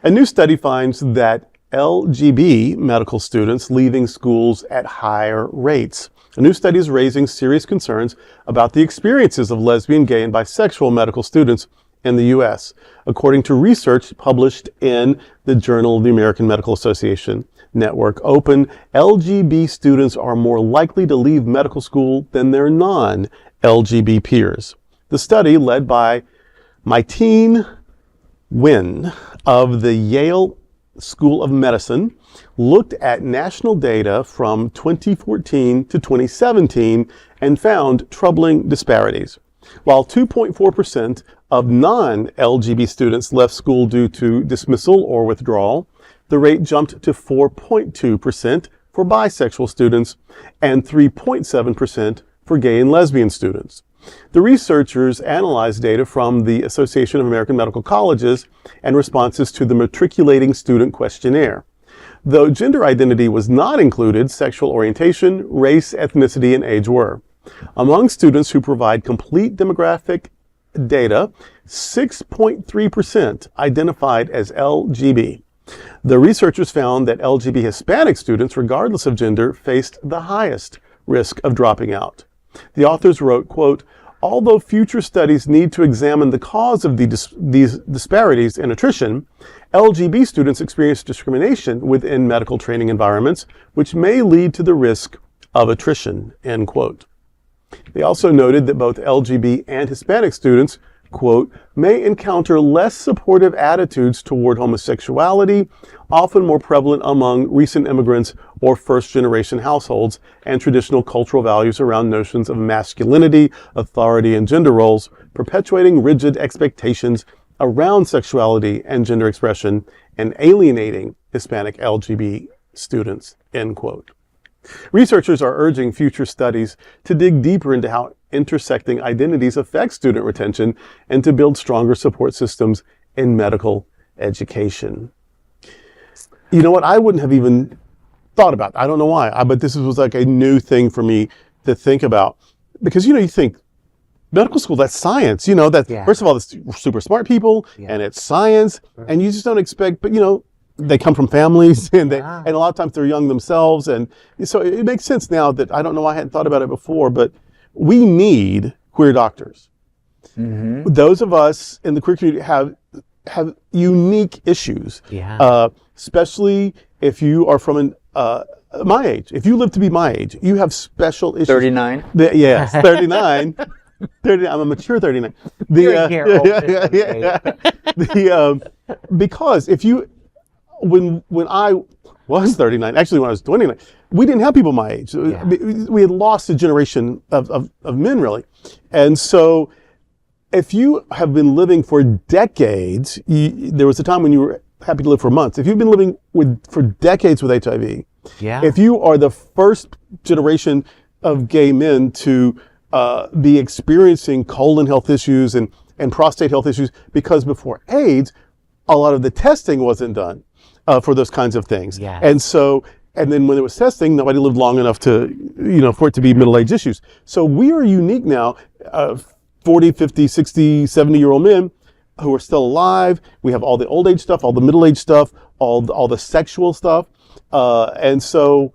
A new study finds that LGB medical students leaving schools at higher rates. A new study is raising serious concerns about the experiences of lesbian, gay, and bisexual medical students in the U.S. According to research published in the Journal of the American Medical Association Network Open, LGB students are more likely to leave medical school than their non-LGB peers. The study, led by Mytene Nguyen of the Yale School of Medicine looked at national data from 2014 to 2017 and found troubling disparities. While 2.4% of non-LGBT students left school due to dismissal or withdrawal, the rate jumped to 4.2% for bisexual students and 3.7% for gay and lesbian students. The researchers analyzed data from the Association of American Medical Colleges and responses to the matriculating student questionnaire. Though gender identity was not included, sexual orientation, race, ethnicity, and age were. Among students who provide complete demographic data, 6.3% identified as LGB. The researchers found that LGBT Hispanic students, regardless of gender, faced the highest risk of dropping out. The authors wrote, quote, although future studies need to examine the cause of these disparities in attrition, LGB students experience discrimination within medical training environments, which may lead to the risk of attrition, end quote. They also noted that both LGBT and Hispanic students, quote, may encounter less supportive attitudes toward homosexuality, often more prevalent among recent immigrants or first-generation households, and traditional cultural values around notions of masculinity, authority, and gender roles, perpetuating rigid expectations around sexuality and gender expression, and alienating Hispanic LGBT students, end quote. Researchers are urging future studies to dig deeper into how intersecting identities affect student retention and to build stronger support systems in medical education. You know what? I wouldn't have even thought about that. I don't know why, but this was like a new thing for me to think about. Because, you think medical school, that's science, first of all, it's super smart people and it's science, and you just don't expect, but they come from families and and a lot of times they're young themselves. And so it makes sense now that I don't know why I hadn't thought about it before, but we need queer doctors. Mm-hmm. Those of us in the queer community have unique issues, especially if you are from my age. If you live to be my age, you have special issues. 39? Yes, 39. 39. I'm a mature 39. Because if you, when I was 39, actually when I was 29, we didn't have people my age. Yeah. We had lost a generation of men, really. And so if you have been living for decades, there was a time when you were happy to live for months. If you've been living for decades with HIV, if you are the first generation of gay men to be experiencing colon health issues and prostate health issues, because before AIDS, a lot of the testing wasn't done for those kinds of things. Yes. And then when there was testing, nobody lived long enough to, for it to be middle-age issues. So we are unique now, 40, 50, 60, 70-year-old men who are still alive. We have all the old age stuff, all the middle age stuff, all the sexual stuff. And so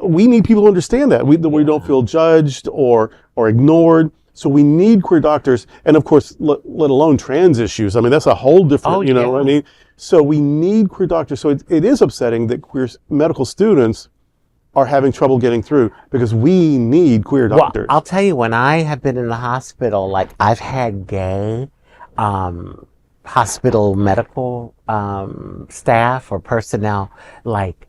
we need people to understand that. We don't feel judged or ignored. So we need queer doctors, and of course, let alone trans issues. I mean, that's a whole different, what I mean? So we need queer doctors. So it is upsetting that queer medical students are having trouble getting through because we need queer doctors. Well, I'll tell you, when I have been in the hospital, like I've had gay hospital medical staff or personnel, like,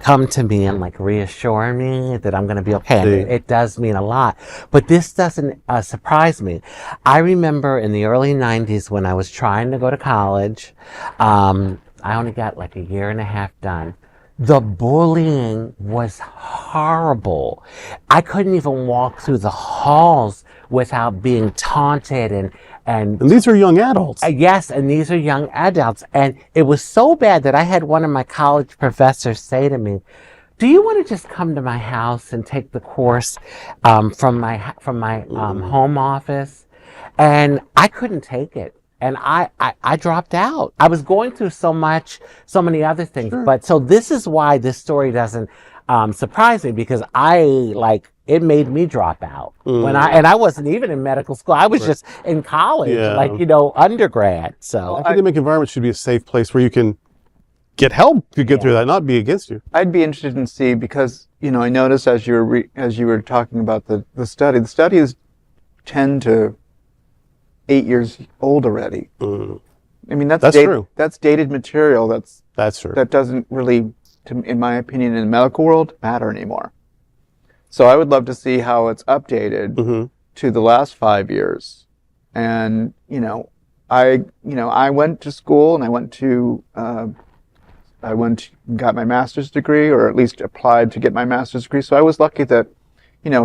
come to me and like reassure me that I'm going to be okay. And it does mean a lot, but this doesn't surprise me. I remember in the early 90s when I was trying to go to college, I only got like a year and a half done. The bullying was horrible. I couldn't even walk through the halls without being taunted and these are young adults. Yes, and these are young adults. And it was so bad that I had one of my college professors say to me, do you want to just come to my house and take the course from my home office? And I couldn't take it. And I dropped out. I was going through so many other things. Sure. But so this is why this story doesn't surprise me, because it made me drop out when I wasn't even in medical school. I was just in college, undergrad. So academic environment should be a safe place where you can get help to get through that, not be against you. I'd be interested to see, because I noticed as you were talking about the study is 10 to 8 years old already. I mean, that's true. That's dated material. That's true. That doesn't really, in my opinion, in the medical world, matter anymore. So I would love to see how it's updated to the last 5 years. And I went to school and got my master's degree, or at least applied to get my master's degree. So I was lucky that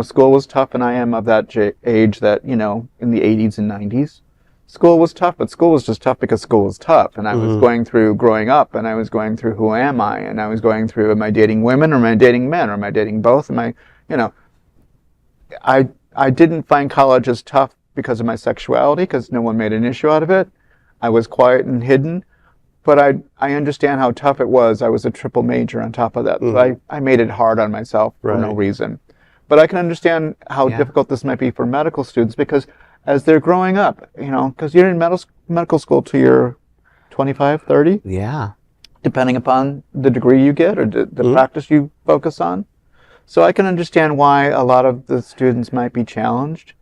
school was tough, and I am of that age that in the 80s and 90s. School was tough, but school was just tough because school was tough. And I was going through growing up, and I was going through who am I? And I was going through, am I dating women, or am I dating men, or am I dating both? I didn't find college as tough because of my sexuality, because no one made an issue out of it. I was quiet and hidden, but I understand how tough it was. I was a triple major on top of that. So I made it hard on myself for no reason. But I can understand how difficult this might be for medical students, because as they're growing up, because you're in medical school till you're 25, 30. Yeah. Depending upon the degree you get or the practice you focus on. So I can understand why a lot of the students might be challenged.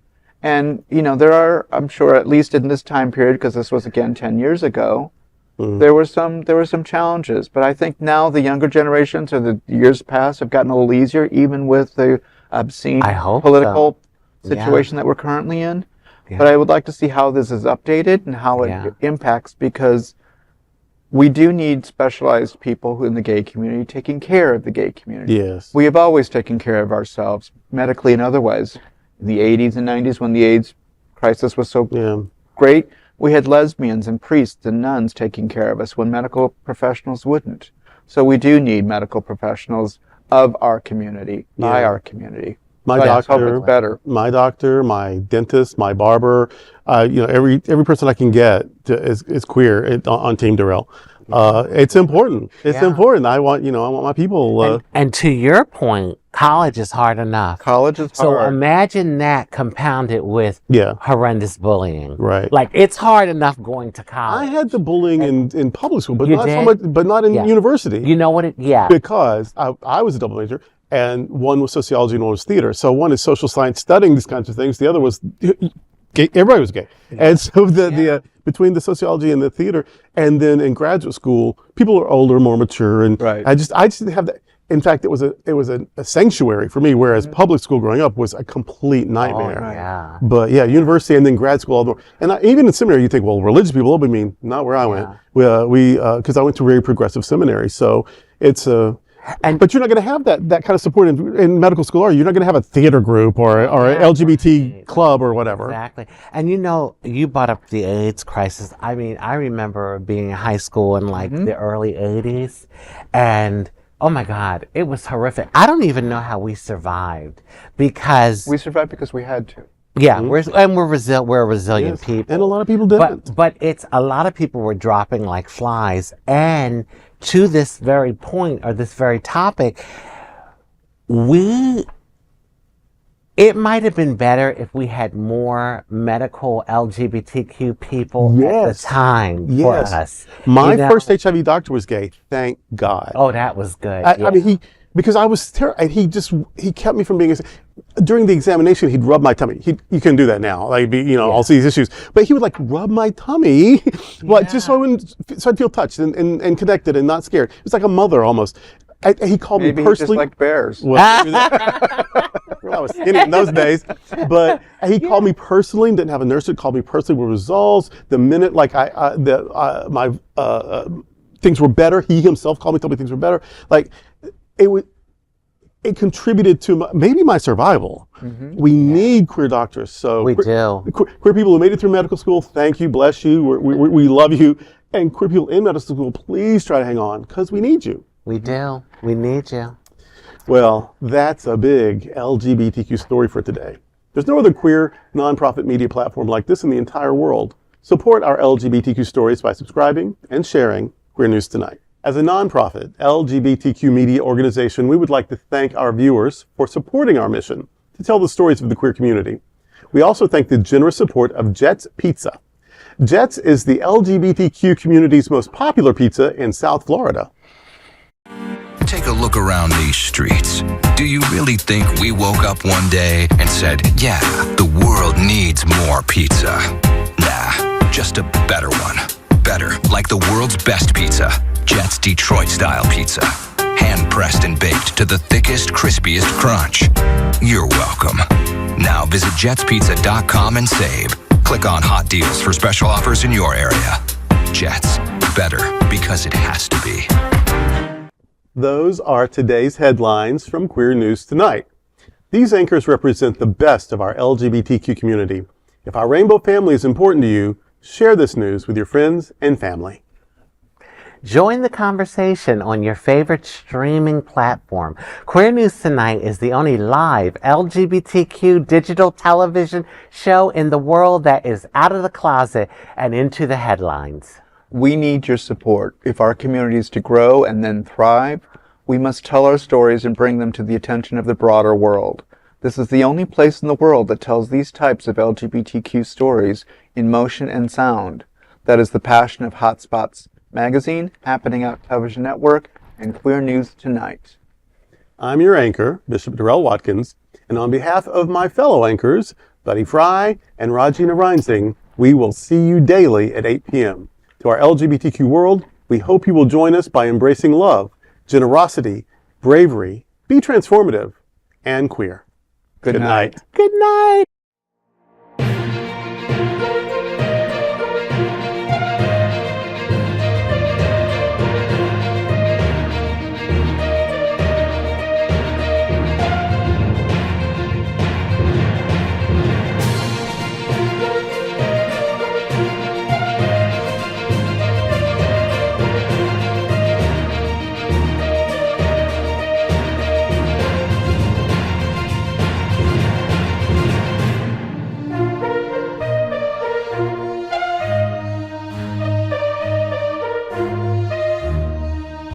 And, there are, I'm sure, at least in this time period, because this was, again, 10 years ago, there were some challenges. But I think now the younger generations, or the years past, have gotten a little easier, even with the obscene political situation that we're currently in. Yeah. But I would like to see how this is updated and how it impacts, because we do need specialized people in the gay community taking care of the gay community. Yes. We have always taken care of ourselves, medically and otherwise. In the 80s and 90s, when the AIDS crisis was so great, we had lesbians and priests and nuns taking care of us when medical professionals wouldn't. So we do need medical professionals of our community, by our community. My doctor, my dentist, my barber, every person I can get is queer on Team Durrell. It's important. It's important. I want my people. And to your point, college is hard enough. College is hard. So imagine that compounded with horrendous bullying. Right. Like, it's hard enough going to college. I had the bullying in public school, but not so much. But not in university. You know what? Because I was a double major. And one was sociology and one was theater. So one is social science, studying these kinds of things. The other was gay. Everybody was gay. And so the between the sociology and the theater, and then in graduate school, people are older, more mature, and I just didn't have that. In fact, it was a sanctuary for me, whereas public school growing up was a complete nightmare. But university and then grad school, all the more. And even in seminary, you think, well, religious people, I mean, not where I went. Because I went to a very progressive seminary, so it's a. But you're not going to have that kind of support in medical school, are you? You're not going to have a theater group or an LGBT club or whatever. Exactly. And you brought up the AIDS crisis. I mean, I remember being in high school in the early 80s, and oh my God, it was horrific. I don't even know how we survived, because we survived because we had to. Yeah, we're resilient people, and a lot of people didn't. But it's a lot of people were dropping like flies. And to this very point, or this very topic, it might have been better if we had more medical LGBTQ people at the time for us. My first HIV doctor was gay. Thank God. Oh, that was good. I mean, because I was terrible, and he kept me from being. During the examination, he'd rub my tummy. You can do that now, all these issues. But he would rub my tummy, just so I'd feel touched and connected and not scared. It was like a mother almost. He called me personally. Maybe he just liked bears. Well, I was skinny in those days, but he called me personally. Didn't have a nurse. He called me personally with results. The minute my things were better, he himself called me, told me things were better. It contributed to maybe my survival. We need queer doctors. So we do. Queer people who made it through medical school, thank you, bless you, we love you. And queer people in medical school, please try to hang on, because we need you. We do. We need you. Well, that's a big LGBTQ story for today. There's no other queer nonprofit media platform like this in the entire world. Support our LGBTQ stories by subscribing and sharing Queer News Tonight. As a nonprofit LGBTQ media organization, we would like to thank our viewers for supporting our mission to tell the stories of the queer community. We also thank the generous support of Jets Pizza. Jets is the LGBTQ community's most popular pizza in South Florida. Take a look around these streets. Do you really think we woke up one day and said, yeah, the world needs more pizza? Nah, just a better one. better, like the world's best pizza, Jet's Detroit-style pizza. Hand-pressed and baked to the thickest, crispiest crunch. You're welcome. Now visit jetspizza.com and save. Click on Hot Deals for special offers in your area. Jets, better because it has to be. Those are today's headlines from Queer News Tonight. These anchors represent the best of our LGBTQ community. If our rainbow family is important to you, share this news with your friends and family. Join the conversation on your favorite streaming platform. Queer News Tonight is the only live LGBTQ digital television show in the world that is out of the closet and into the headlines. We need your support. If our community is to grow and then thrive, we must tell our stories and bring them to the attention of the broader world. This is the only place in the world that tells these types of LGBTQ stories in motion and sound. That is the passion of Hotspots Magazine, Happening Out Television Network, and Queer News Tonight. I'm your anchor, Bishop Durrell Watkins, and on behalf of my fellow anchors, Buddy Frey and Rajee Narinesingh, we will see you daily at 8 p.m. To our LGBTQ world, we hope you will join us by embracing love, generosity, bravery, be transformative, and queer. Good night. Good night.